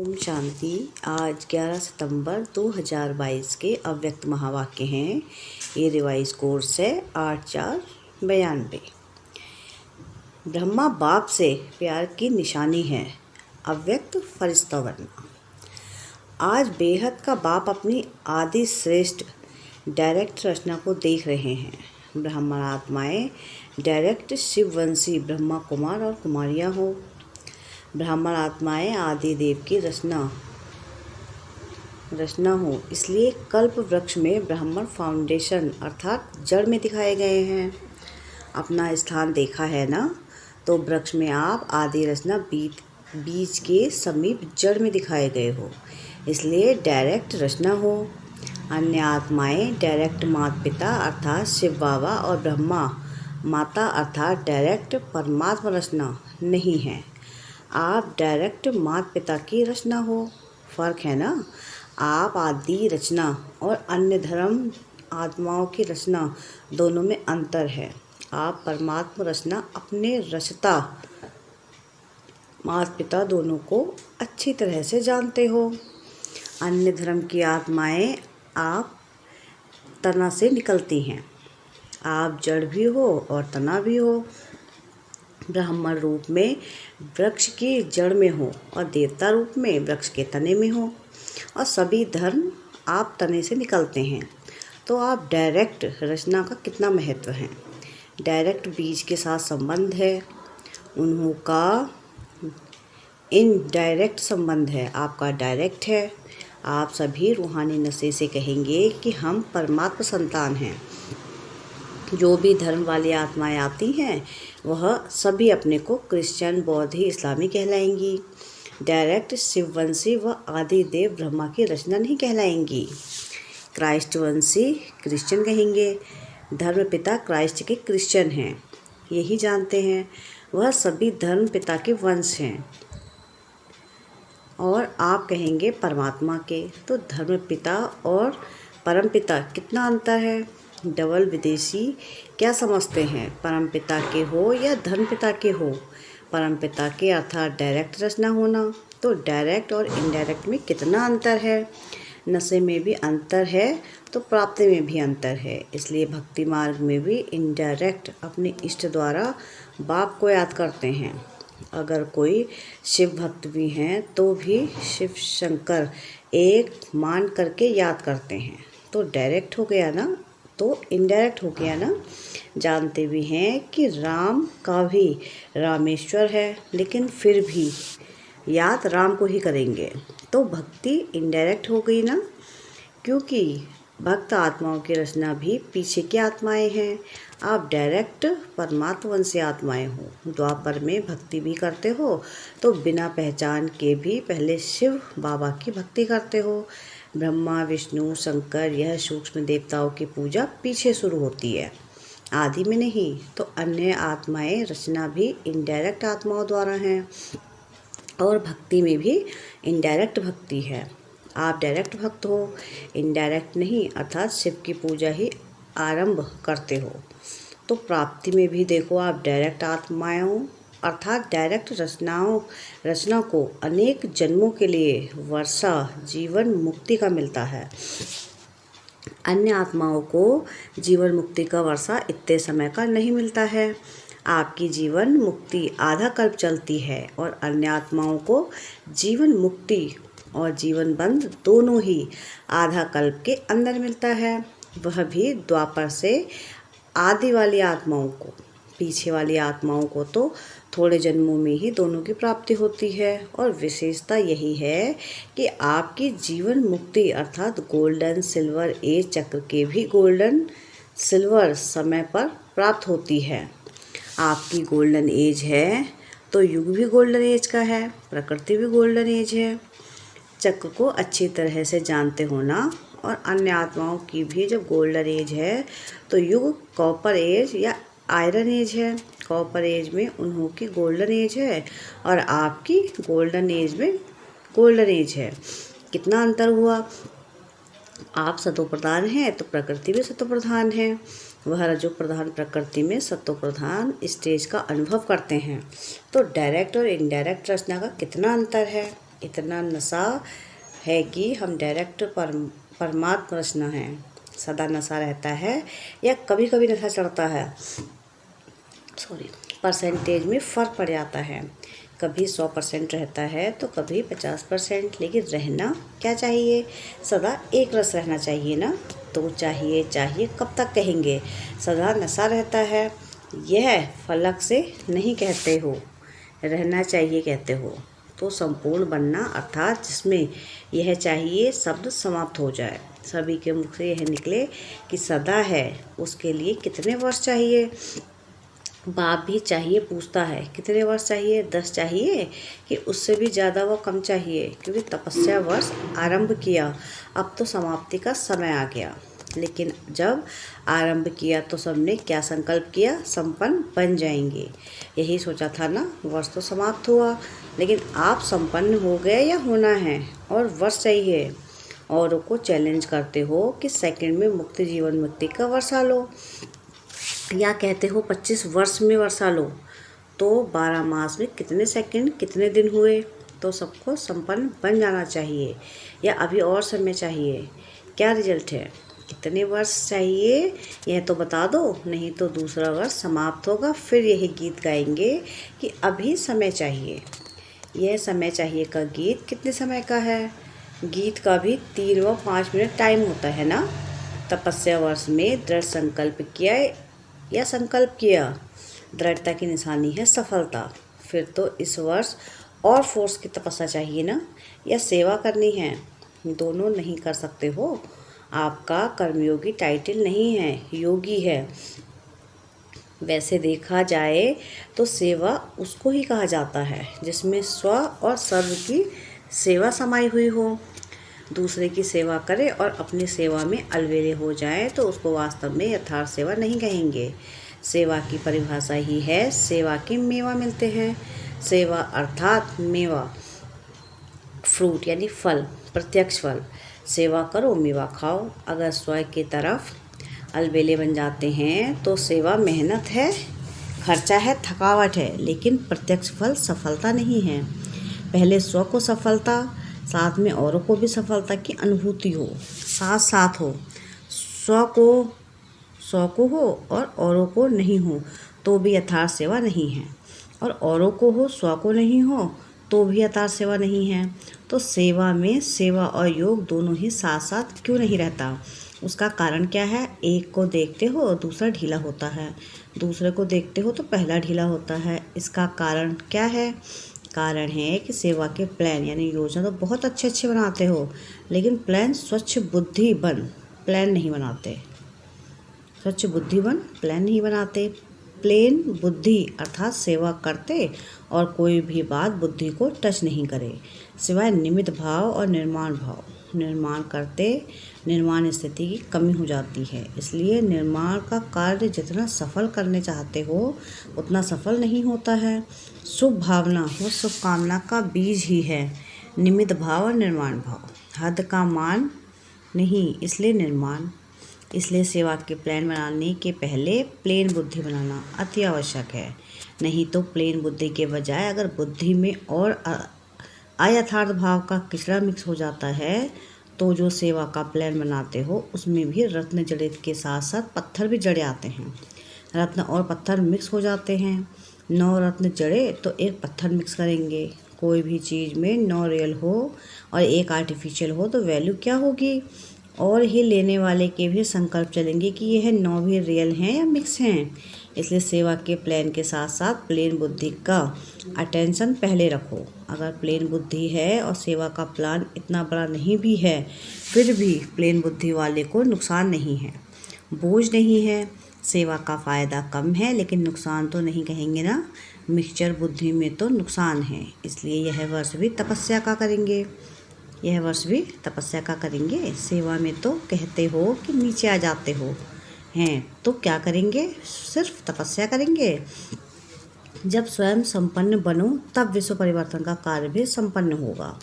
ओम शांति। आज 11 सितंबर 2022 के अव्यक्त महावाक्य हैं। ये रिवाइज कोर्स है 8492। ब्रह्मा बाप से प्यार की निशानी है, अव्यक्त फरिश्ता बनना। आज बेहद का बाप अपनी आदि श्रेष्ठ डायरेक्ट रचना को देख रहे हैं। ब्राह्मण आत्माएं डायरेक्ट शिववंशी ब्रह्मा कुमार और कुमारियां हो। ब्राह्मण आत्माएं आदि देव की रचना हो, इसलिए कल्प वृक्ष में ब्राह्मण फाउंडेशन अर्थात जड़ में दिखाए गए हैं। अपना स्थान देखा है ना, तो वृक्ष में आप आदि रचना बीज के समीप जड़ में दिखाए गए हो, इसलिए डायरेक्ट रचना हो। अन्य आत्माएं डायरेक्ट माता पिता अर्थात शिव बाबा और ब्रह्मा माता अर्थात डायरेक्ट परमात्मा रचना नहीं है। आप डायरेक्ट माता पिता की रचना हो। फ़र्क है ना। आप आदि रचना और अन्य धर्म आत्माओं की रचना, दोनों में अंतर है। आप परमात्मा रचना अपने रचता माता पिता दोनों को अच्छी तरह से जानते हो। अन्य धर्म की आत्माएं आप तना से निकलती हैं। आप जड़ भी हो और तना भी हो। ब्राह्मण रूप में वृक्ष की जड़ में हो और देवता रूप में वृक्ष के तने में हो, और सभी धर्म आप तने से निकलते हैं। तो आप डायरेक्ट रचना का कितना महत्व है। डायरेक्ट बीज के साथ संबंध है, उन्हों का इनडायरेक्ट संबंध है, आपका डायरेक्ट है। आप सभी रूहानी नशे से कहेंगे कि हम परमात्मा संतान हैं। जो भी धर्म वाली आत्माएं आती हैं वह सभी अपने को क्रिश्चियन, बौद्ध, इस्लामी कहलाएंगी। डायरेक्ट शिववंशी व आदि देव ब्रह्मा की रचना नहीं कहलाएंगी। क्राइस्टवंशी क्रिश्चियन कहेंगे। धर्म पिता क्राइस्ट के क्रिश्चियन हैं, यही जानते हैं। वह सभी धर्म पिता के वंश हैं और आप कहेंगे परमात्मा के। तो धर्म पिता और परम पिता कितना अंतर है। डबल विदेशी क्या समझते हैं, परम पिता के हो या धर्म पिता के हो। परम पिता के अर्थात डायरेक्ट रचना होना। तो डायरेक्ट और इनडायरेक्ट में कितना अंतर है। नशे में भी अंतर है तो प्राप्ति में भी अंतर है। इसलिए भक्ति मार्ग में भी इनडायरेक्ट अपने इष्ट द्वारा बाप को याद करते हैं। अगर कोई शिव भक्त भी हैं तो भी शिव शंकर एक मान करके याद करते हैं। तो डायरेक्ट हो गया ना, तो इनडायरेक्ट हो गया ना। जानते भी हैं कि राम का भी रामेश्वर है, लेकिन फिर भी याद राम को ही करेंगे। तो भक्ति इनडायरेक्ट हो गई ना, क्योंकि भक्त आत्माओं की रचना भी पीछे की आत्माएं हैं। आप डायरेक्ट परमात्मा वंशी आत्माएं हो। द्वापर में भक्ति भी करते हो तो बिना पहचान के भी पहले शिव बाबा की भक्ति करते हो। ब्रह्मा, विष्णु, शंकर, यह सूक्ष्म देवताओं की पूजा पीछे शुरू होती है, आदि में नहीं। तो अन्य आत्माएं रचना भी इनडायरेक्ट आत्माओं द्वारा हैं, और भक्ति में भी इनडायरेक्ट भक्ति है। आप डायरेक्ट भक्त हो, इनडायरेक्ट नहीं, अर्थात शिव की पूजा ही आरंभ करते हो। तो प्राप्ति में भी देखो, आप डायरेक्ट आत्माओं अर्थात डायरेक्ट रचना को अनेक जन्मों के लिए वर्षा जीवन मुक्ति का मिलता है। अन्य आत्माओं को जीवन मुक्ति का वर्षा इतने समय का नहीं मिलता है। आपकी जीवन मुक्ति आधा कल्प चलती है, और अन्य आत्माओं को जीवन मुक्ति और जीवन बंध दोनों ही आधा कल्प के अंदर मिलता है। वह भी द्वापर से आदि वाली आत्माओं को। पीछे वाली आत्माओं को तो थोड़े जन्मों में ही दोनों की प्राप्ति होती है। और विशेषता यही है कि आपकी जीवन मुक्ति अर्थात गोल्डन सिल्वर एज चक्र के भी गोल्डन सिल्वर समय पर प्राप्त होती है। आपकी गोल्डन एज है तो युग भी गोल्डन एज का है, प्रकृति भी गोल्डन एज है। चक्र को अच्छी तरह से जानते हो ना। और अन्य आत्माओं की भी जब गोल्डन एज है तो युग कॉपर एज या आयरन एज है। कॉपर एज में उन्हों की गोल्डन एज है और आपकी गोल्डन एज में गोल्डन एज है। कितना अंतर हुआ। आप सतो प्रधान हैं तो प्रकृति भी सतो प्रधान है। वह रजो प्रधान प्रकृति में सतो प्रधान स्टेज का अनुभव करते हैं। तो डायरेक्ट और इनडायरेक्ट रचना का कितना अंतर है। इतना नशा है कि हम डायरेक्ट परमात्म रचना हैं। सदा नशा रहता है या कभी कभी नशा चढ़ता है, परसेंटेज में फ़र्क पड़ जाता है। कभी 100% रहता है तो कभी 50%, लेकिन रहना क्या चाहिए? सदा एक रस रहना चाहिए ना। तो चाहिए चाहिए कब तक कहेंगे? सदा नशा रहता है, यह फलक से नहीं कहते हो, रहना चाहिए कहते हो। तो संपूर्ण बनना अर्थात जिसमें यह चाहिए शब्द समाप्त हो जाए। सभी के मुख से यह निकले कि सदा है, उसके लिए कितने वर्ष चाहिए? बाप भी चाहिए पूछता है कितने वर्ष चाहिए? 10 चाहिए कि उससे भी ज़्यादा व कम चाहिए? क्योंकि तपस्या वर्ष आरंभ किया, अब तो समाप्ति का समय आ गया। लेकिन जब आरंभ किया तो सबने क्या संकल्प किया? संपन्न बन जाएंगे, यही सोचा था ना। वर्ष तो समाप्त हुआ, लेकिन आप संपन्न हो गए या होना है और वर्ष चाहिए। औरों को चैलेंज करते हो कि सेकंड में मुक्ति जीवन मुक्ति का वर्षा लो, या कहते हो 25 वर्ष में वर्षा लो। तो 12 मास में कितने सेकंड कितने दिन हुए? तो सबको संपन्न बन जाना चाहिए या अभी और समय चाहिए? क्या रिजल्ट है? कितने वर्ष चाहिए यह तो बता दो, नहीं तो दूसरा वर्ष समाप्त होगा, फिर यही गीत गाएंगे कि अभी समय चाहिए। यह समय चाहिए का गीत कितने समय का है? गीत का भी 3 व 5 मिनट टाइम होता है ना। तपस्या वर्ष में दृढ़ संकल्प किया या संकल्प किया, दृढ़ता की निशानी है सफलता। फिर तो इस वर्ष और फोर्स की तपस्या चाहिए ना, या सेवा करनी है? दोनों नहीं कर सकते हो। आपका कर्मयोगी टाइटल नहीं है, योगी है। वैसे देखा जाए तो सेवा उसको ही कहा जाता है जिसमें स्व और सर्व की सेवा समाई हुई हो। दूसरे की सेवा करे और अपनी सेवा में अलवेले हो जाए तो उसको वास्तव में यथार्थ सेवा नहीं कहेंगे। सेवा की परिभाषा ही है सेवा के मेवा मिलते हैं। सेवा अर्थात मेवा, फ्रूट यानी फल, प्रत्यक्ष फल। सेवा करो मेवा खाओ। अगर स्वयं की तरफ अलबेले बन जाते हैं तो सेवा मेहनत है, खर्चा है, थकावट है, लेकिन प्रत्यक्ष फल सफलता नहीं है। पहले स्व को सफलता, साथ में औरों को भी सफलता की अनुभूति हो, साथ साथ हो। स्व को हो और औरों को नहीं हो तो भी यथार्थ सेवा नहीं है, और औरों को हो स्व को नहीं हो तो भी यथार्थ सेवा नहीं है। तो सेवा में सेवा और योग दोनों ही साथ साथ क्यों नहीं रहता? उसका कारण क्या है? एक को देखते हो दूसरा ढीला होता है, दूसरे को देखते हो तो पहला ढीला होता है। इसका कारण क्या है? कारण है कि सेवा के प्लान यानी योजना तो बहुत अच्छे बनाते हो, लेकिन प्लान स्वच्छ बुद्धि बन प्लान नहीं बनाते। स्वच्छ बुद्धि बन प्लान नहीं बनाते। प्लेन बुद्धि अर्थात सेवा करते और कोई भी बात बुद्धि को टच नहीं करे, सिवाय निमित्त भाव और निर्माण भाव। निर्माण करते निर्माण स्थिति की कमी हो जाती है, इसलिए निर्माण का कार्य जितना सफल करने चाहते हो उतना सफल नहीं होता है। शुभ भावना व शुभकामना का बीज ही है निमित्त भाव और निर्माण भाव। हद का मान नहीं, इसलिए निर्माण। इसलिए सेवा के प्लान बनाने के पहले प्लेन बुद्धि बनाना अति आवश्यक है। नहीं तो प्लेन बुद्धि के बजाय अगर बुद्धि में और अयथार्थ भाव का किचड़ा मिक्स हो जाता है तो जो सेवा का प्लान बनाते हो उसमें भी रत्न जड़े के साथ साथ पत्थर भी जड़े आते हैं। रत्न और पत्थर मिक्स हो जाते हैं। 9 रत्न जड़े तो 1 पत्थर मिक्स करेंगे। कोई भी चीज़ में 9 रियल हो और 1 आर्टिफिशियल हो तो वैल्यू क्या होगी? और ही लेने वाले के भी संकल्प चलेंगे कि यह 9 भी रियल हैं या मिक्स हैं। इसलिए सेवा के प्लान के साथ साथ प्लेन बुद्धि का अटेंशन पहले रखो। अगर प्लेन बुद्धि है और सेवा का प्लान इतना बड़ा नहीं भी है, फिर भी प्लेन बुद्धि वाले को नुकसान नहीं है, बोझ नहीं है। सेवा का फ़ायदा कम है लेकिन नुकसान तो नहीं कहेंगे ना। मिक्सचर बुद्धि में तो नुकसान है, इसलिए यह वर्ष भी तपस्या का करेंगे। सेवा में तो कहते हो कि नीचे आ जाते हो हैं, तो क्या करेंगे? सिर्फ तपस्या करेंगे। जब स्वयं संपन्न बनो तब विश्व परिवर्तन का कार्य भी संपन्न होगा।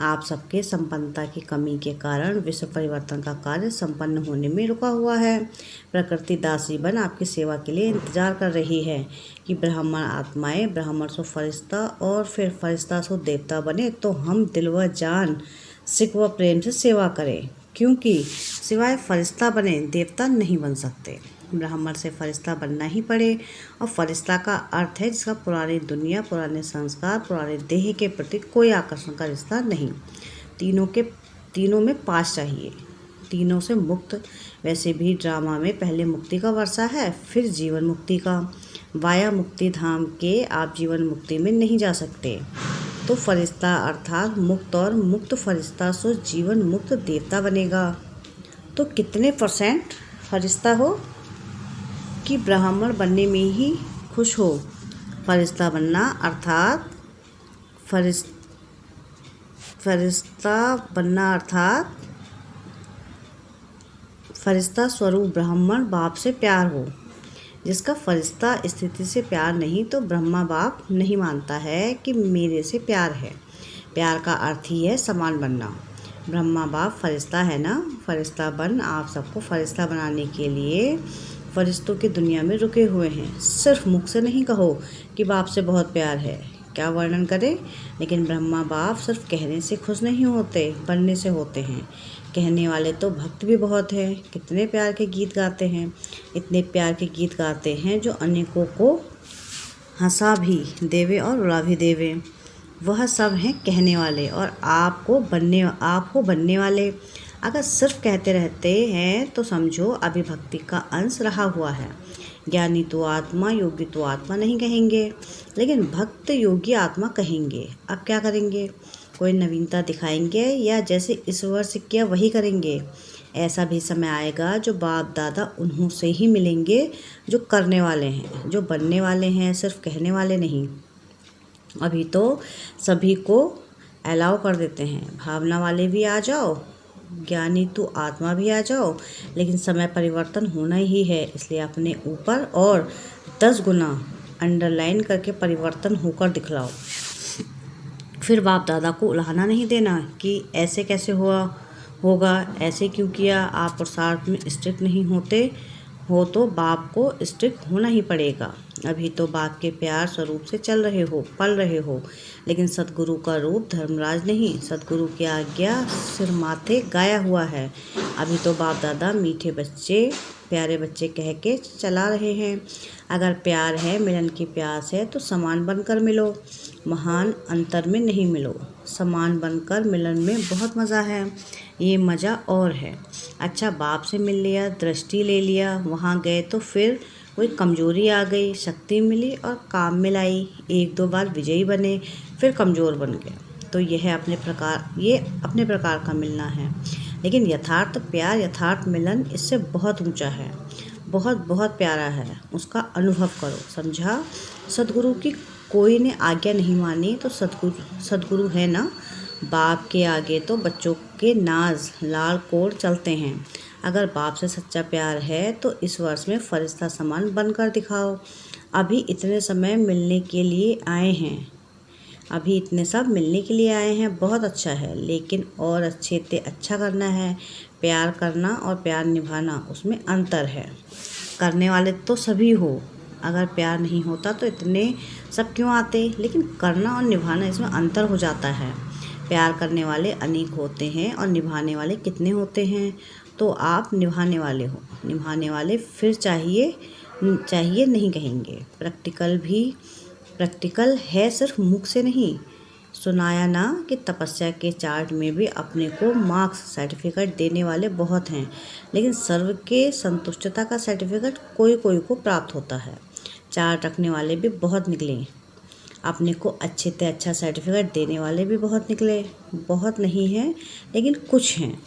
आप सबके संपन्नता की कमी के कारण विश्व परिवर्तन का कार्य संपन्न होने में रुका हुआ है। प्रकृति दासी बन आपकी सेवा के लिए इंतजार कर रही है कि ब्राह्मण आत्माएं ब्राह्मण सो फरिश्ता और फिर फरिश्ता सो देवता बने, तो हम दिल व जान सिक व प्रेम से सेवा करें, क्योंकि सिवाय फरिश्ता बने देवता नहीं बन सकते। ब्राह्मण से फरिश्ता बनना ही पड़े। और फरिश्ता का अर्थ है जिसका पुरानी दुनिया, पुराने संस्कार, पुराने देह के प्रति कोई आकर्षण का रिश्ता नहीं। तीनों में पास चाहिए, तीनों से मुक्त। वैसे भी ड्रामा में पहले मुक्ति का वर्षा है, फिर जीवन मुक्ति का। वाया मुक्ति धाम के आप जीवन मुक्ति में नहीं जा सकते। तो फरिश्ता अर्थात मुक्त, और मुक्त फरिश्ता सो जीवन मुक्त देवता बनेगा। तो कितने % फरिश्ता हो कि ब्राह्मण बनने में ही खुश हो। फरिश्ता बनना अर्थात फरिश्ता स्वरूप ब्राह्मण बाप से प्यार हो। जिसका फरिश्ता स्थिति से प्यार नहीं, तो ब्रह्मा बाप नहीं मानता है कि मेरे से प्यार है। प्यार का अर्थ ही है समान बनना। ब्रह्मा बाप फरिश्ता है ना, फरिश्ता बन आप सबको फरिश्ता बनाने के लिए फरिश्तों की दुनिया में रुके हुए हैं। सिर्फ मुख से नहीं कहो कि बाप से बहुत प्यार है, क्या वर्णन करें। लेकिन ब्रह्मा बाप सिर्फ कहने से खुश नहीं होते, बनने से होते हैं। कहने वाले तो भक्त भी बहुत हैं, कितने प्यार के गीत गाते हैं, इतने प्यार के गीत गाते हैं जो अनेकों को हंसा भी देवे और रुला भी देवे। वह सब हैं कहने वाले, और आप हो बनने वाले। अगर सिर्फ कहते रहते हैं तो समझो अभी भक्ति का अंश रहा हुआ है। ज्ञानी तो आत्मा, योगी तो आत्मा नहीं कहेंगे, लेकिन भक्त योगी आत्मा कहेंगे। अब क्या करेंगे? कोई नवीनता दिखाएंगे या जैसे इस वर्ष किया वही करेंगे? ऐसा भी समय आएगा जो बाप दादा उन्हों से ही मिलेंगे जो करने वाले हैं, जो बनने वाले हैं, सिर्फ कहने वाले नहीं। अभी तो सभी को अलाउ कर देते हैं, भावना वाले भी आ जाओ, ज्ञानी तो आत्मा भी आ जाओ, लेकिन समय परिवर्तन होना ही है। इसलिए अपने ऊपर और 10 गुना अंडरलाइन करके परिवर्तन होकर दिखलाओ। फिर बाप दादा को उलाहना नहीं देना कि ऐसे कैसे होगा, ऐसे क्यों किया। आप पुरुषार्थ में स्ट्रिक्ट नहीं होते हो तो बाप को स्ट्रिक्ट होना ही पड़ेगा। अभी तो बाप के प्यार स्वरूप से चल रहे हो, पल रहे हो, लेकिन सतगुरु का रूप धर्मराज नहीं, सतगुरु की आज्ञा सिर माथे गाया हुआ है। अभी तो बाप दादा मीठे बच्चे, प्यारे बच्चे कह के चला रहे हैं। अगर प्यार है, मिलन की प्यास है, तो समान बनकर मिलो, महान अंतर में नहीं मिलो। समान बनकर मिलन में बहुत मज़ा है, ये मज़ा और है। अच्छा, बाप से मिल लिया, दृष्टि ले लिया, वहाँ गए तो फिर कोई कमजोरी आ गई, शक्ति मिली और काम मिलाई, 1-2 बार विजयी बने, फिर कमज़ोर बन गए, तो ये अपने प्रकार का मिलना है। लेकिन यथार्थ प्यार, यथार्थ मिलन इससे बहुत ऊंचा है, बहुत बहुत प्यारा है। उसका अनुभव करो, समझा। सदगुरु की कोई ने आज्ञा नहीं मानी तो सदगुरु है ना। बाप के आगे तो बच्चों के नाज लाल कोड चलते हैं। अगर बाप से सच्चा प्यार है तो इस वर्ष में फरिश्ता समान बनकर दिखाओ। अभी इतने समय मिलने के लिए आए हैं, अभी इतने सब मिलने के लिए आए हैं, बहुत अच्छा है, लेकिन और अच्छे से अच्छा करना है। प्यार करना और प्यार निभाना, उसमें अंतर है। करने वाले तो सभी हो, अगर प्यार नहीं होता तो इतने सब क्यों आते। लेकिन करना और निभाना, इसमें अंतर हो जाता है। प्यार करने वाले अनेक होते हैं और निभाने वाले कितने होते हैं। तो आप निभाने वाले हो, निभाने वाले फिर चाहिए नहीं कहेंगे। प्रैक्टिकल है, सिर्फ मुख से नहीं। सुनाया ना कि तपस्या के चार्ट में भी अपने को मार्क्स सर्टिफिकेट देने वाले बहुत हैं, लेकिन सर्व के संतुष्टता का सर्टिफिकेट कोई कोई को प्राप्त होता है। चार्ट रखने वाले भी बहुत निकले, अपने को अच्छे से अच्छा सर्टिफिकेट देने वाले भी बहुत निकले। बहुत नहीं है लेकिन कुछ हैं।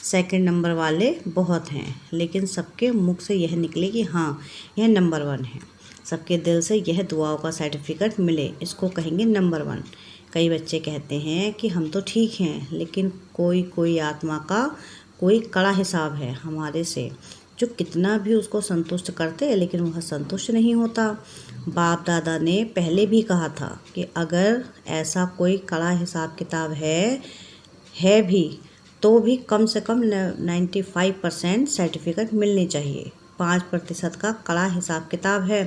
सेकंड नंबर वाले बहुत हैं, लेकिन सबके मुख से यह निकले कि हाँ यह नंबर 1 है। सबके दिल से यह दुआओं का सर्टिफिकेट मिले, इसको कहेंगे नंबर 1। कई बच्चे कहते हैं कि हम तो ठीक हैं, लेकिन कोई आत्मा का कोई कड़ा हिसाब है हमारे से, जो कितना भी उसको संतुष्ट करते हैं लेकिन वह संतुष्ट नहीं होता। बाप दादा ने पहले भी कहा था कि अगर ऐसा कोई कड़ा हिसाब किताब है है भी तो भी कम से कम 95% सर्टिफिकेट मिलनी चाहिए। 5% का कड़ा हिसाब किताब है,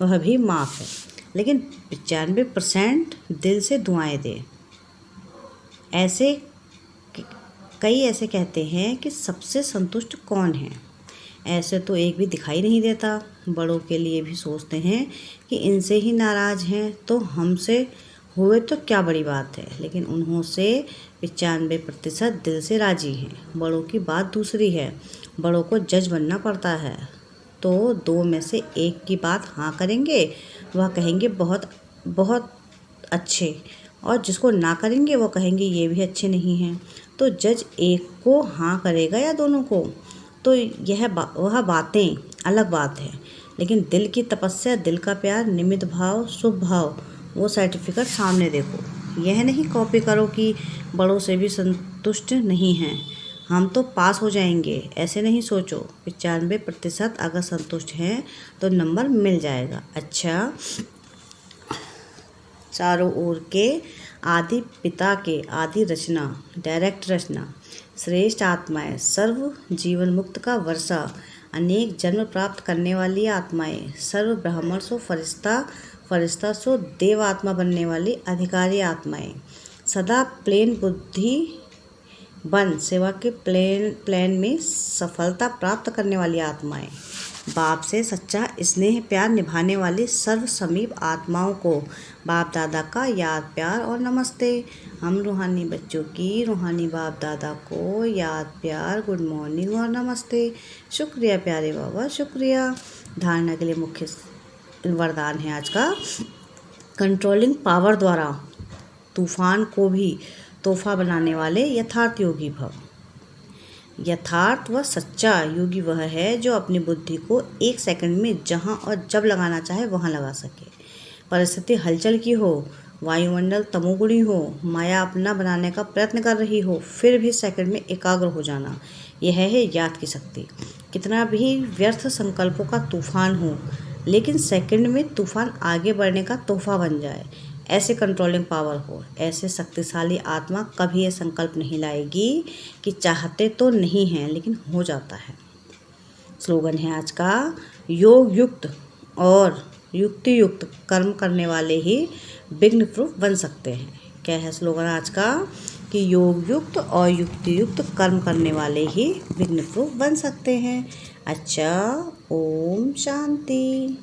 वह भी माफ़ है, लेकिन 95% दिल से दुआएं दे। ऐसे कई ऐसे कहते हैं कि सबसे संतुष्ट कौन है। ऐसे तो एक भी दिखाई नहीं देता। बड़ों के लिए भी सोचते हैं कि इनसे ही नाराज़ हैं तो हमसे हुए तो क्या बड़ी बात है, लेकिन उन्हों से 95% दिल से राज़ी हैं। बड़ों की बात दूसरी है। बड़ों को जज बनना पड़ता है, तो 2 में से 1 की बात हाँ करेंगे, वह कहेंगे बहुत बहुत अच्छे, और जिसको ना करेंगे वो कहेंगे ये भी अच्छे नहीं हैं। तो जज एक को हाँ करेगा या दोनों को? तो वह बातें अलग बात है, लेकिन दिल की तपस्या, दिल का प्यार, निमित्त भाव, शुभ भाव, वो सर्टिफिकेट सामने देखो। यह नहीं कॉपी करो कि बड़ों से भी संतुष्ट नहीं हैं, हम तो पास हो जाएंगे, ऐसे नहीं सोचो। 95% अगर संतुष्ट हैं तो नंबर मिल जाएगा। अच्छा, चारों ओर के आदि पिता के आदि रचना, डायरेक्ट रचना, श्रेष्ठ आत्माएं, सर्व जीवन मुक्त का वर्षा, अनेक जन्म प्राप्त करने वाली आत्माएं, सर्व ब्राह्मण सो फरिश्ता, फरिश्ता सो देव आत्मा बनने वाली अधिकारी आत्माएं, सदा प्लेन बुद्धि बन सेवा के प्लान में सफलता प्राप्त करने वाली आत्माएं, बाप से सच्चा स्नेह प्यार निभाने वाली सर्व समीप आत्माओं को बाप दादा का याद प्यार और नमस्ते। हम रूहानी बच्चों की रूहानी बाप दादा को याद प्यार, गुड मॉर्निंग और नमस्ते। शुक्रिया प्यारे बाबा, शुक्रिया। धारणा के लिए मुख्य वरदान है आज का, कंट्रोलिंग पावर द्वारा तूफान को भी तोहफा बनाने वाले यथार्थ योगी भव। यथार्थ व सच्चा योगी वह है जो अपनी बुद्धि को 1 सेकंड में जहां और जब लगाना चाहे वहां लगा सके। परिस्थिति हलचल की हो, वायुमंडल तमोगुणी हो, माया अपना बनाने का प्रयत्न कर रही हो, फिर भी सेकंड में एकाग्र हो जाना, यह है याद की शक्ति। कितना भी व्यर्थ संकल्पों का तूफान हो, लेकिन सेकंड में तूफान आगे बढ़ने का तोहफा बन जाए, ऐसे कंट्रोलिंग पावर हो। ऐसे शक्तिशाली आत्मा कभी ये संकल्प नहीं लाएगी कि चाहते तो नहीं हैं लेकिन हो जाता है। स्लोगन है आज का, योग युक्त और युक्ति युक्त कर्म करने वाले ही विघ्न प्रूफ बन सकते हैं। क्या है स्लोगन आज का? कि योग युक्त और युक्ति युक्त कर्म करने वाले ही विघ्न प्रूफ बन सकते हैं। अच्छा, ओम शांति।